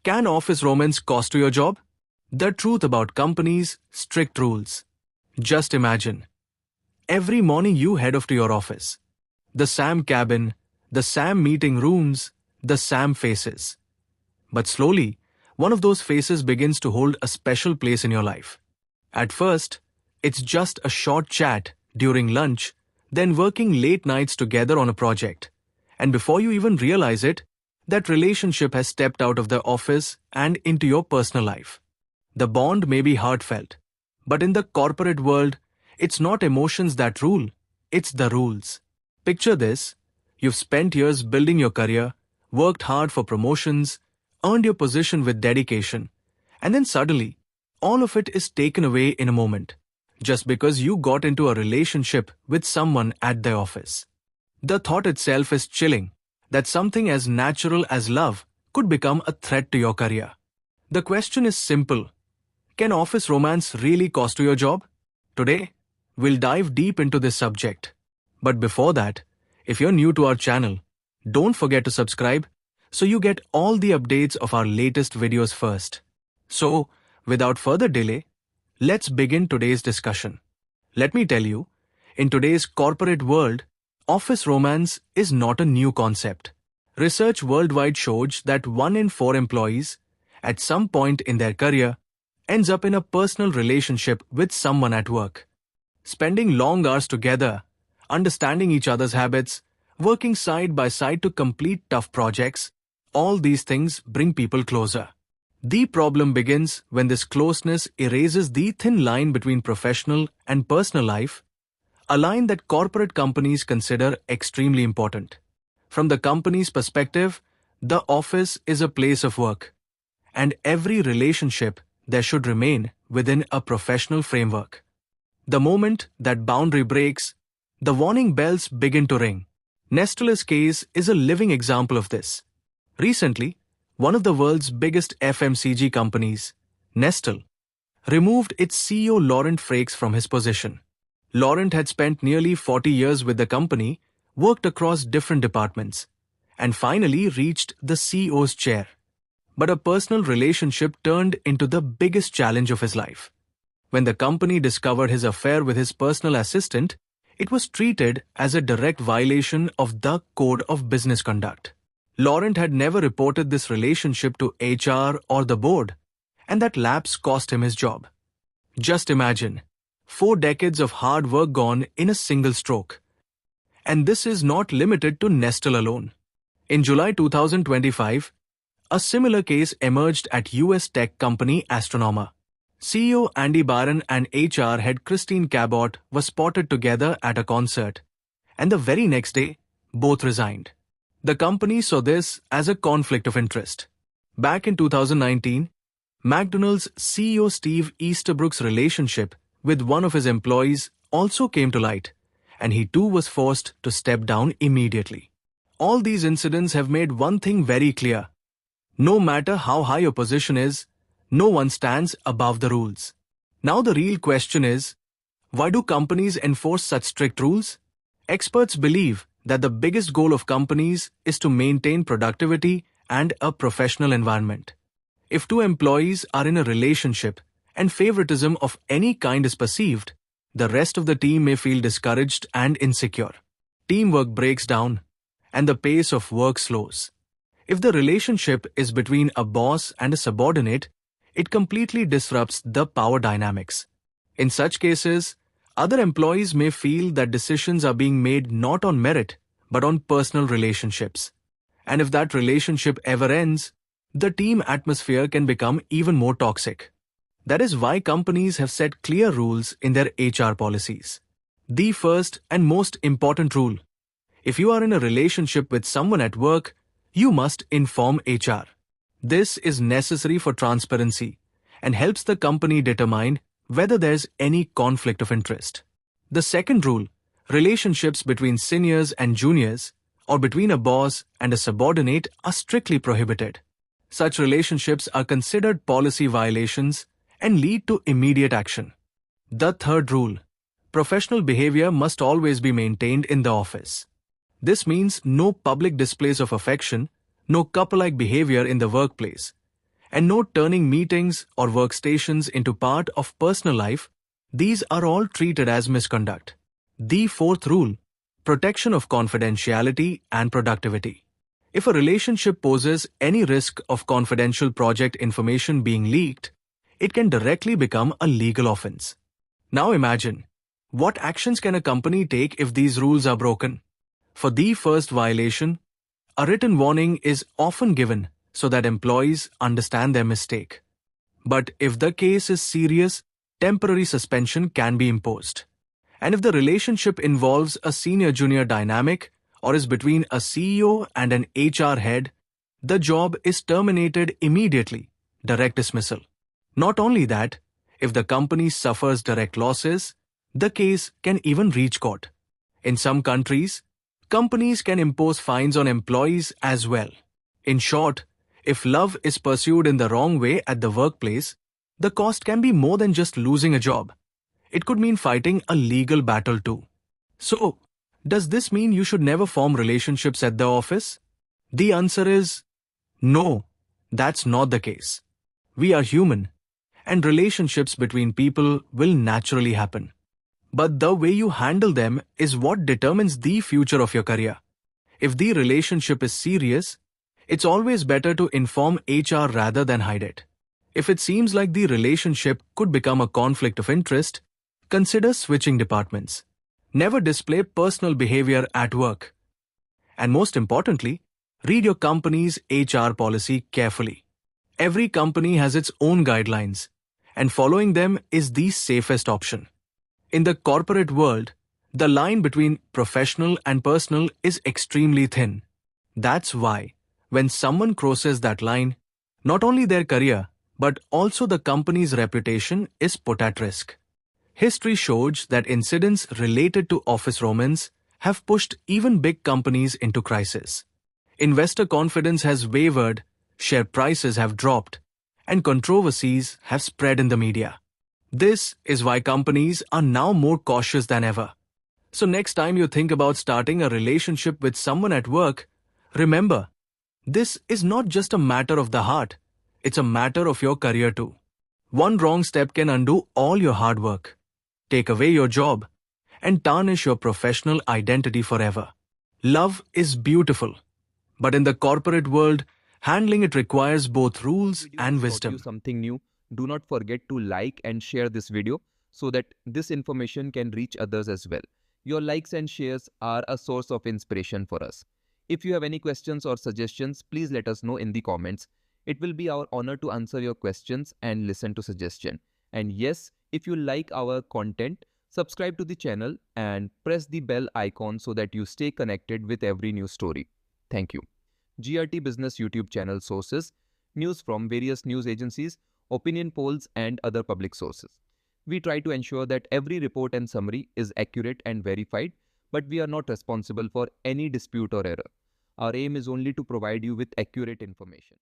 Can office romance cost you your job? The truth about companies' strict rules. Just imagine. Every morning you head off to your office. The same cabin, the same meeting rooms, the same faces. But slowly, one of those faces begins to hold a special place in your life. At first, it's just a short chat during lunch, then working late nights together on a project. And before you even realize it, that relationship has stepped out of the office and into your personal life. The bond may be heartfelt, but in the corporate world, it's not emotions that rule, it's the rules. Picture this: you've spent years building your career, worked hard for promotions, earned your position with dedication, and then suddenly, all of it is taken away in a moment, just because you got into a relationship with someone at the office. The thought itself is chilling, that something as natural as love could become a threat to your career. The question is simple: can office romance really cost you your job? Today, we'll dive deep into this subject. But before that, if you're new to our channel, don't forget to subscribe so you get all the updates of our latest videos first. So, without further delay, let's begin today's discussion. Let me tell you, in today's corporate world, office romance is not a new concept. Research worldwide shows that 1 in 4 employees, at some point in their career, ends up in a personal relationship with someone at work. Spending long hours together, understanding each other's habits, working side by side to complete tough projects, all these things bring people closer. The problem begins when this closeness erases the thin line between professional and personal life, a line that corporate companies consider extremely important. From the company's perspective, the office is a place of work, and every relationship there should remain within a professional framework. The moment that boundary breaks, the warning bells begin to ring. Nestle's case is a living example of this. Recently, one of the world's biggest FMCG companies, Nestle, removed its CEO Laurent Frakes from his position. Laurent had spent nearly 40 years with the company, worked across different departments, and finally reached the CEO's chair. But a personal relationship turned into the biggest challenge of his life. When the company discovered his affair with his personal assistant, it was treated as a direct violation of the Code of Business Conduct. Laurent had never reported this relationship to HR or the board, and that lapse cost him his job. Just imagine, 4 decades of hard work gone in a single stroke. And this is not limited to Nestle alone. In July 2025, a similar case emerged at US tech company Astronomer. CEO Andy Byron and HR head Christine Cabot were spotted together at a concert, and the very next day, both resigned. The company saw this as a conflict of interest. Back in 2019, McDonald's CEO Steve Easterbrook's relationship with one of his employees also came to light, and he too was forced to step down immediately. All these incidents have made one thing very clear: no matter how high your position is, no one stands above the rules. Now the real question is, why do companies enforce such strict rules? Experts believe that the biggest goal of companies is to maintain productivity and a professional environment. If 2 employees are in a relationship and favoritism of any kind is perceived, the rest of the team may feel discouraged and insecure. Teamwork breaks down, and the pace of work slows. If the relationship is between a boss and a subordinate, it completely disrupts the power dynamics. In such cases, other employees may feel that decisions are being made not on merit, but on personal relationships. And if that relationship ever ends, the team atmosphere can become even more toxic. That is why companies have set clear rules in their HR policies. The first and most important rule: if you are in a relationship with someone at work, you must inform HR. This is necessary for transparency and helps the company determine whether there's any conflict of interest. The second rule: relationships between seniors and juniors, or between a boss and a subordinate, are strictly prohibited. Such relationships are considered policy violations and lead to immediate action. The third rule: professional behavior must always be maintained in the office. This means no public displays of affection, no couple-like behavior in the workplace, And no turning meetings or workstations into part of personal life, these are all treated as misconduct. The fourth rule: protection of confidentiality and productivity. If a relationship poses any risk of confidential project information being leaked, it can directly become a legal offense. Now imagine, what actions can a company take if these rules are broken? For the first violation, a written warning is often given so that employees understand their mistake. But if the case is serious, temporary suspension can be imposed. And if the relationship involves a senior-junior dynamic or is between a CEO and an HR head, the job is terminated immediately, direct dismissal. Not only that, if the company suffers direct losses, the case can even reach court. In some countries, companies can impose fines on employees as well. In short, if love is pursued in the wrong way at the workplace, the cost can be more than just losing a job. It could mean fighting a legal battle too. So, does this mean you should never form relationships at the office? The answer is no, that's not the case. We are human, and relationships between people will naturally happen. But the way you handle them is what determines the future of your career. If the relationship is serious, it's always better to inform HR rather than hide it. If it seems like the relationship could become a conflict of interest, consider switching departments. Never display personal behavior at work. And most importantly, read your company's HR policy carefully. Every company has its own guidelines, and following them is the safest option. In the corporate world, the line between professional and personal is extremely thin. That's why, when someone crosses that line, not only their career, but also the company's reputation is put at risk. History shows that incidents related to office romance have pushed even big companies into crisis. Investor confidence has wavered, share prices have dropped, and controversies have spread in the media. This is why companies are now more cautious than ever. So next time you think about starting a relationship with someone at work, remember, this is not just a matter of the heart, it's a matter of your career too. One wrong step can undo all your hard work, take away your job, and tarnish your professional identity forever. Love is beautiful, but in the corporate world, handling it requires both rules and wisdom. You something new. Do not forget to like and share this video so that this information can reach others as well. Your likes and shares are a source of inspiration for us. If you have any questions or suggestions, please let us know in the comments. It will be our honor to answer your questions and listen to suggestions. And yes, if you like our content, subscribe to the channel and press the bell icon so that you stay connected with every new story. Thank you. GRT Business YouTube channel sources: news from various news agencies, opinion polls and other public sources. We try to ensure that every report and summary is accurate and verified, but we are not responsible for any dispute or error. Our aim is only to provide you with accurate information.